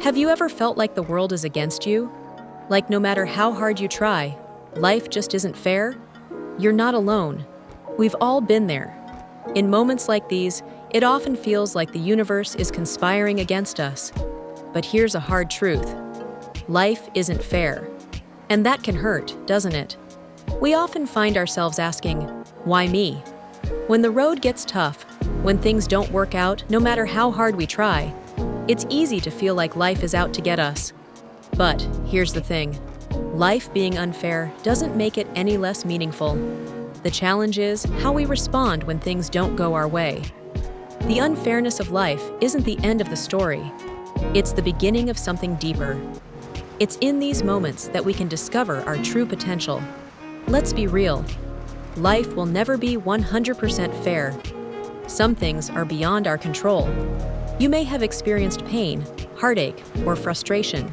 Have you ever felt like the world is against you? Like no matter how hard you try, life just isn't fair? You're not alone. We've all been there. In moments like these, it often feels like the universe is conspiring against us. But here's a hard truth. Life isn't fair. And that can hurt, doesn't it? We often find ourselves asking, why me? When the road gets tough, when things don't work out, no matter how hard we try, it's easy to feel like life is out to get us. But here's the thing. Life being unfair doesn't make it any less meaningful. The challenge is how we respond when things don't go our way. The unfairness of life isn't the end of the story. It's the beginning of something deeper. It's in these moments that we can discover our true potential. Let's be real. Life will never be 100% fair. Some things are beyond our control. You may have experienced pain, heartache, or frustration.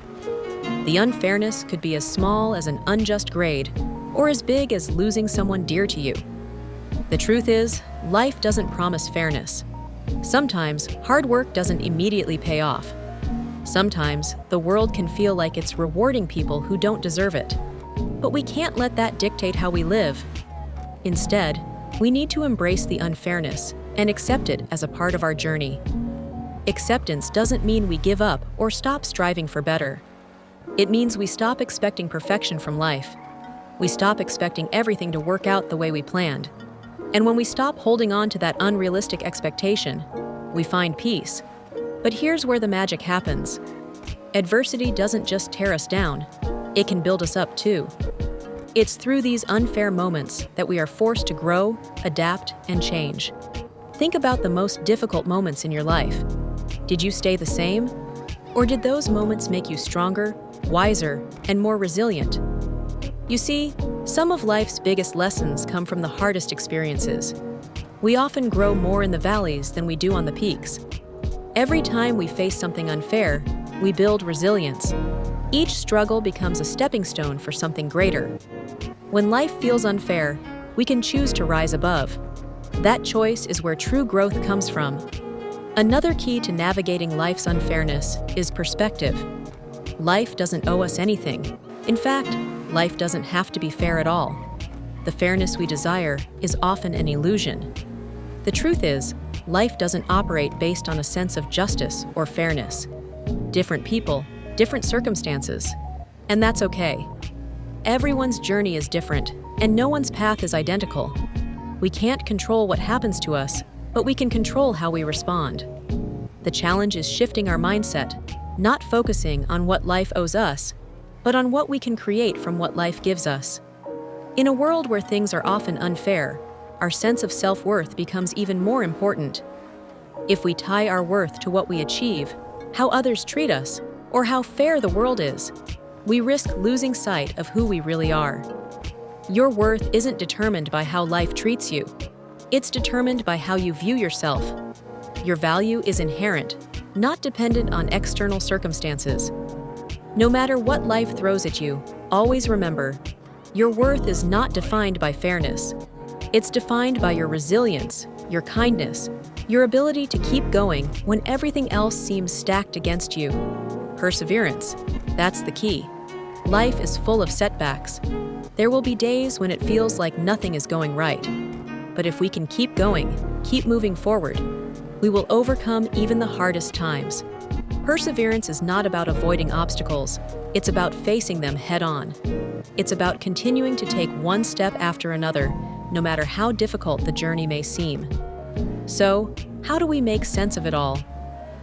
The unfairness could be as small as an unjust grade, or as big as losing someone dear to you. The truth is, life doesn't promise fairness. Sometimes, hard work doesn't immediately pay off. Sometimes, the world can feel like it's rewarding people who don't deserve it. But we can't let that dictate how we live. Instead, we need to embrace the unfairness and accept it as a part of our journey. Acceptance doesn't mean we give up or stop striving for better. It means we stop expecting perfection from life. We stop expecting everything to work out the way we planned. And when we stop holding on to that unrealistic expectation, we find peace. But here's where the magic happens. Adversity doesn't just tear us down, it can build us up too. It's through these unfair moments that we are forced to grow, adapt, and change. Think about the most difficult moments in your life. Did you stay the same? Or did those moments make you stronger, wiser, and more resilient? You see, some of life's biggest lessons come from the hardest experiences. We often grow more in the valleys than we do on the peaks. Every time we face something unfair, we build resilience. Each struggle becomes a stepping stone for something greater. When life feels unfair, we can choose to rise above. That choice is where true growth comes from. Another key to navigating life's unfairness is perspective. Life doesn't owe us anything. In fact, life doesn't have to be fair at all. The fairness we desire is often an illusion. The truth is, life doesn't operate based on a sense of justice or fairness. Different people, different circumstances, and that's okay. Everyone's journey is different, and no one's path is identical. We can't control what happens to us, but we can control how we respond. The challenge is shifting our mindset, not focusing on what life owes us, but on what we can create from what life gives us. In a world where things are often unfair, our sense of self-worth becomes even more important. If we tie our worth to what we achieve, how others treat us, or how fair the world is, we risk losing sight of who we really are. Your worth isn't determined by how life treats you. It's determined by how you view yourself. Your value is inherent, not dependent on external circumstances. No matter what life throws at you, always remember, your worth is not defined by fairness. It's defined by your resilience, your kindness, your ability to keep going when everything else seems stacked against you. Perseverance, that's the key. Life is full of setbacks. There will be days when it feels like nothing is going right. But if we can keep going, keep moving forward, we will overcome even the hardest times. Perseverance is not about avoiding obstacles, it's about facing them head-on. It's about continuing to take one step after another, no matter how difficult the journey may seem. So, how do we make sense of it all?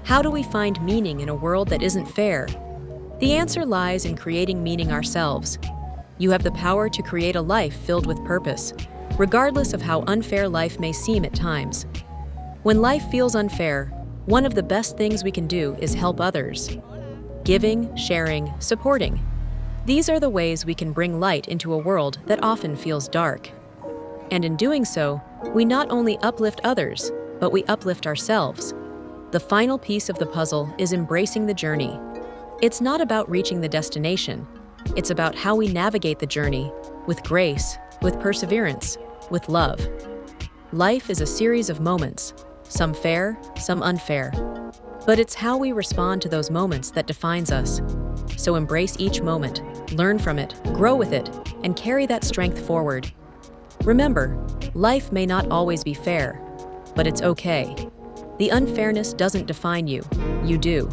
How do we find meaning in a world that isn't fair? The answer lies in creating meaning ourselves. You have the power to create a life filled with purpose, regardless of how unfair life may seem at times. When life feels unfair, one of the best things we can do is help others. Giving, sharing, supporting. These are the ways we can bring light into a world that often feels dark. And in doing so, we not only uplift others, but we uplift ourselves. The final piece of the puzzle is embracing the journey. It's not about reaching the destination. It's about how we navigate the journey, with grace, with perseverance, with love. Life is a series of moments, some fair, some unfair. But it's how we respond to those moments that defines us. So embrace each moment, learn from it, grow with it, and carry that strength forward. Remember, life may not always be fair, but it's okay. The unfairness doesn't define you, you do.